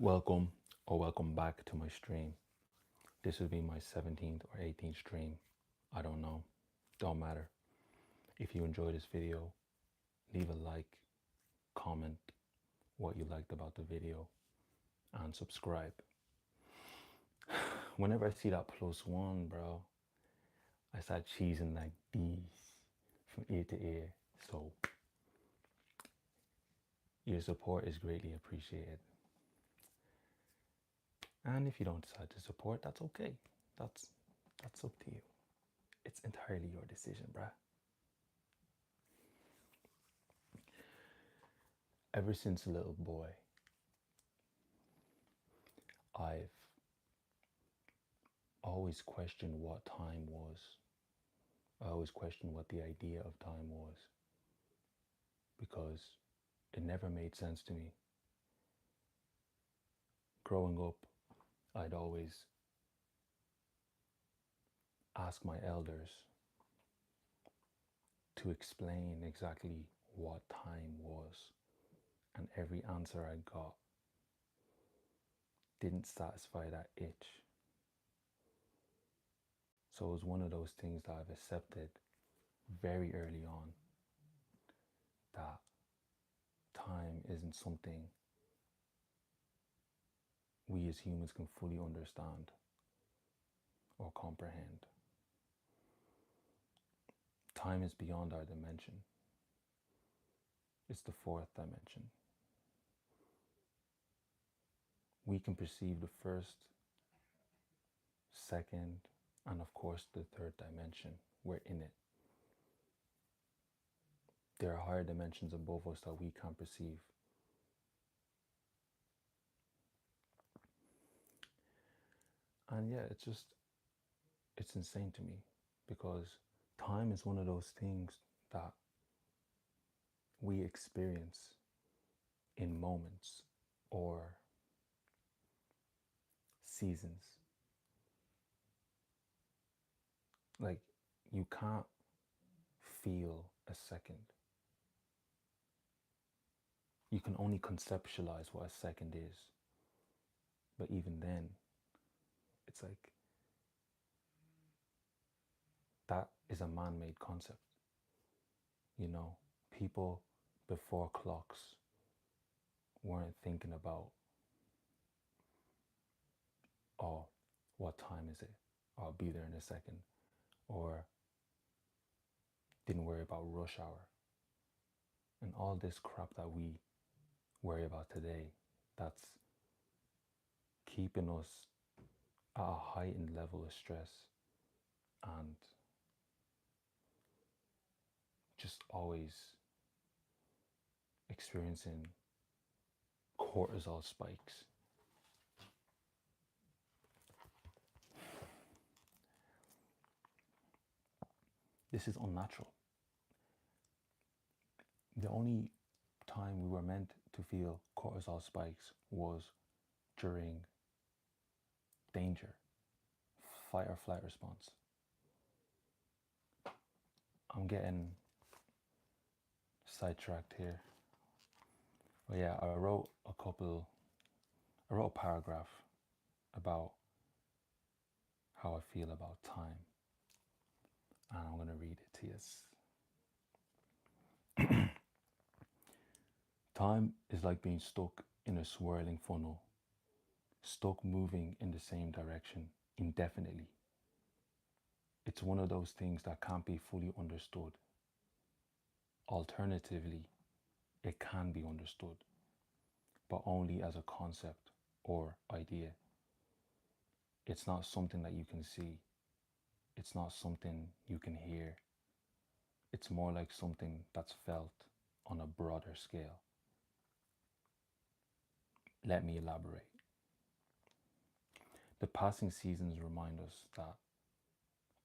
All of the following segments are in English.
Welcome or welcome back to my stream. This will be my 17th or 18th stream. I don't know. Don't matter. If you enjoy this video, leave a like, comment what you liked about the video, and subscribe. Whenever I see that +1, bro, I start cheesing like these from ear to ear. So your support is greatly appreciated. And if you don't decide to support, that's okay. That's up to you. It's entirely your decision, bruh. Ever since a little boy, I've always questioned what time was. I always questioned what the idea of time was because it never made sense to me. Growing up, I'd always ask my elders to explain exactly what time was, and every answer I got didn't satisfy that itch. So it was one of those things that I've accepted very early on, that time isn't something we as humans can fully understand or comprehend. Time is beyond our dimension. It's the fourth dimension. We can perceive the first, second, and of course the third dimension. We're in it. There are higher dimensions above us that we can't perceive. And yeah, it's insane to me because time is one of those things that we experience in moments or seasons. Like, you can't feel a second. You can only conceptualize what a second is. But even then, it's like that is a man made concept. You know, people before clocks weren't thinking about, oh, what time is it? I'll be there in a second. Or didn't worry about rush hour. And all this crap that we worry about today, that's keeping us at a heightened level of stress and just always experiencing cortisol spikes. This is unnatural. The only time we were meant to feel cortisol spikes was during danger, fight or flight response. I'm getting sidetracked here. But yeah, I wrote a paragraph about how I feel about time. And I'm going to read it to you. Time is like being stuck in a swirling funnel, stuck moving in the same direction indefinitely. It's one of those things that can't be fully understood. Alternatively, it can be understood, but only as a concept or idea. It's not something that you can see. It's not something you can hear. It's more like something that's felt on a broader scale. Let me elaborate. The passing seasons remind us that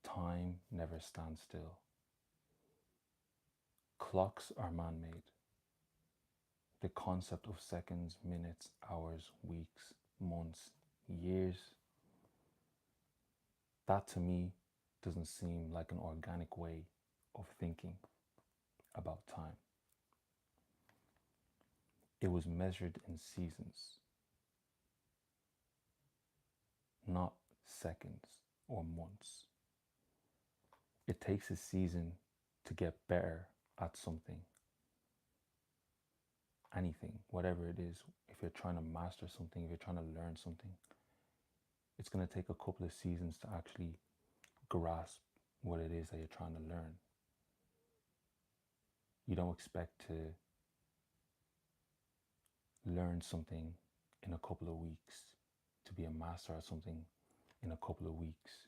time never stands still. Clocks are man made. The concept of seconds, minutes, hours, weeks, months, years, that to me doesn't seem like an organic way of thinking about time. It was measured in seasons. not seconds or months. It takes a season to get better at something, anything, whatever it is. If you're trying to master something, if you're trying to learn something, it's going to take a couple of seasons to actually grasp what it is that you're trying to learn. You don't expect to learn something in a couple of weeks, to be a master at something in a couple of weeks.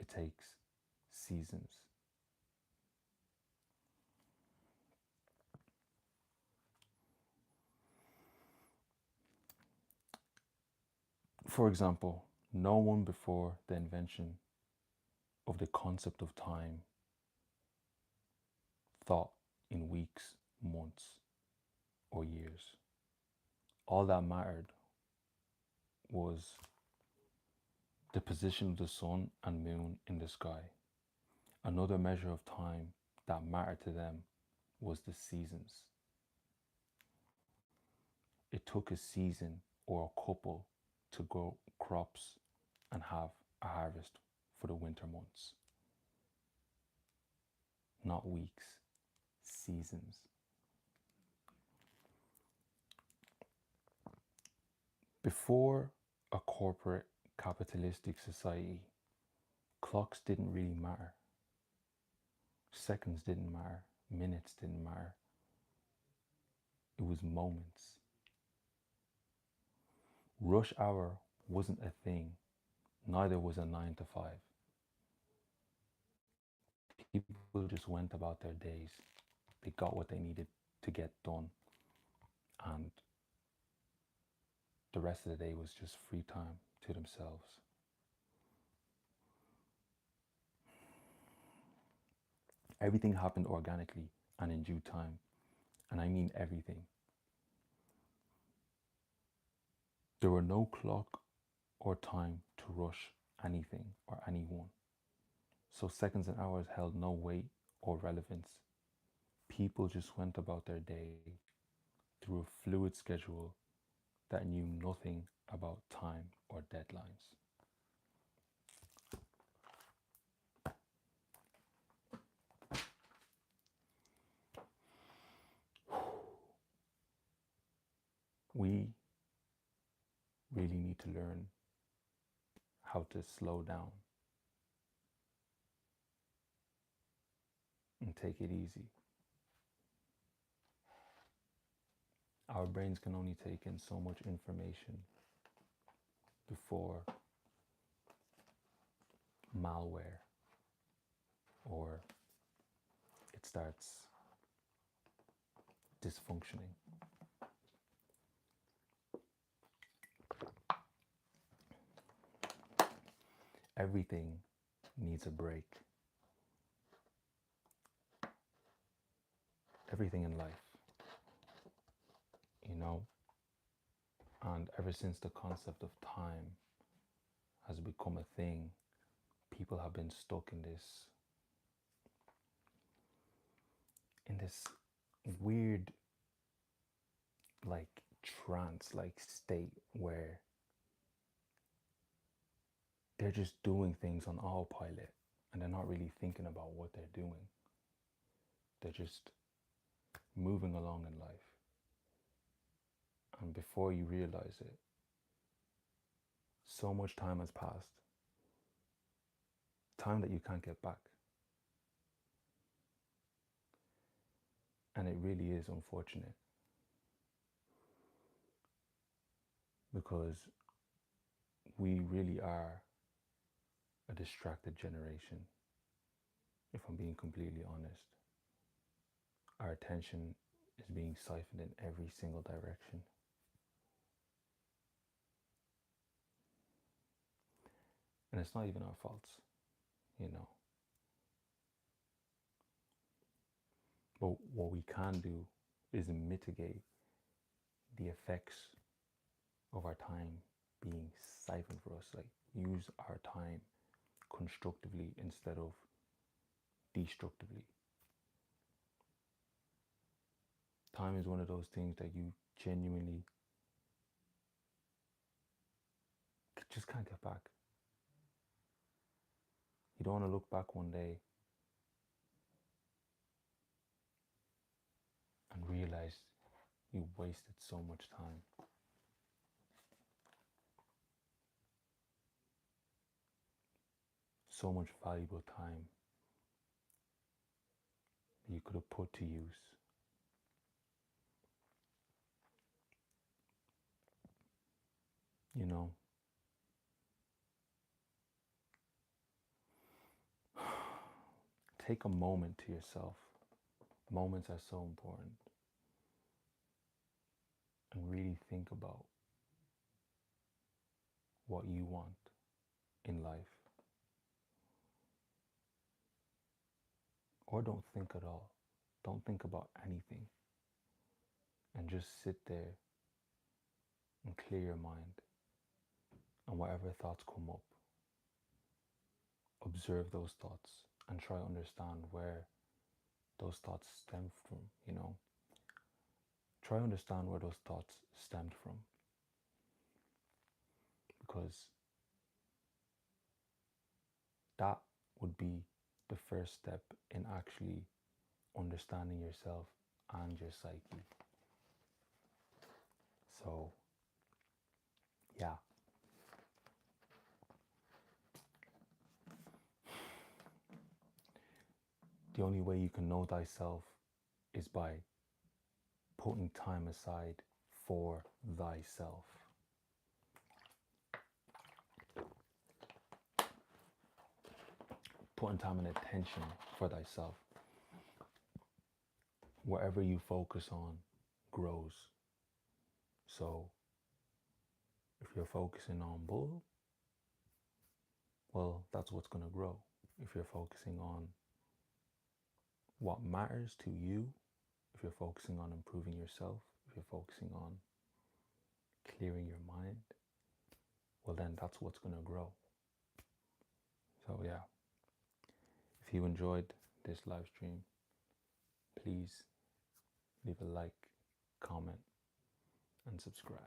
It takes seasons. For example, no one before the invention of the concept of time thought in weeks, months, or years. All that mattered was the position of the sun and moon in the sky. Another measure of time that mattered to them was the seasons. It took a season or a couple to grow crops and have a harvest for the winter months. Not weeks, seasons. Before a corporate capitalistic society, clocks didn't really matter. Seconds didn't matter. Minutes didn't matter. It was moments. Rush hour wasn't a thing. Neither was a 9 to 5. People just went about their days. They got what they needed to get done. And the rest of the day was just free time to themselves. Everything happened organically and in due time. And I mean everything. There were no clock or time to rush anything or anyone. So seconds and hours held no weight or relevance. People just went about their day through a fluid schedule that knew nothing about time or deadlines. We really need to learn how to slow down and take it easy. Our brains can only take in so much information before malware or it starts dysfunctioning. Everything needs a break. Everything in life, you know? And ever since the concept of time has become a thing, people have been stuck in this weird like trance like state where they're just doing things on autopilot and they're not really thinking about what they're doing. They're just moving along in life. And before you realize it, so much time has passed. Time that you can't get back. And it really is unfortunate. Because we really are a distracted generation, if I'm being completely honest. Our attention is being siphoned in every single direction. And it's not even our faults, you know. But what we can do is mitigate the effects of our time being siphoned for us. Like, use our time constructively instead of destructively. Time is one of those things that you genuinely just can't get back. You don't want to look back one day and realize you wasted so much time. So much valuable time that you could have put to use. You know, take a moment to yourself. Moments are so important. And really think about what you want in life. Or don't think at all. Don't think about anything. And just sit there and clear your mind. And whatever thoughts come up, observe those thoughts and try to understand where those thoughts stem from, you know. Try to understand where those thoughts stemmed from. Because that would be the first step in actually understanding yourself and your psyche. So, yeah. The only way you can know thyself is by putting time aside for thyself. Putting time and attention for thyself. Whatever you focus on grows. So, if you're focusing on bull, well, that's what's going to grow. If you're focusing on what matters to you, if you're focusing on improving yourself, if you're focusing on clearing your mind, well, then that's what's going to grow. So, yeah. If you enjoyed this live stream, please leave a like, comment, and subscribe.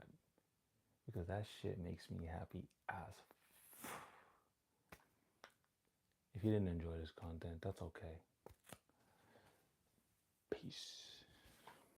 Because that shit makes me happy as If you didn't enjoy this content, that's okay. Peace.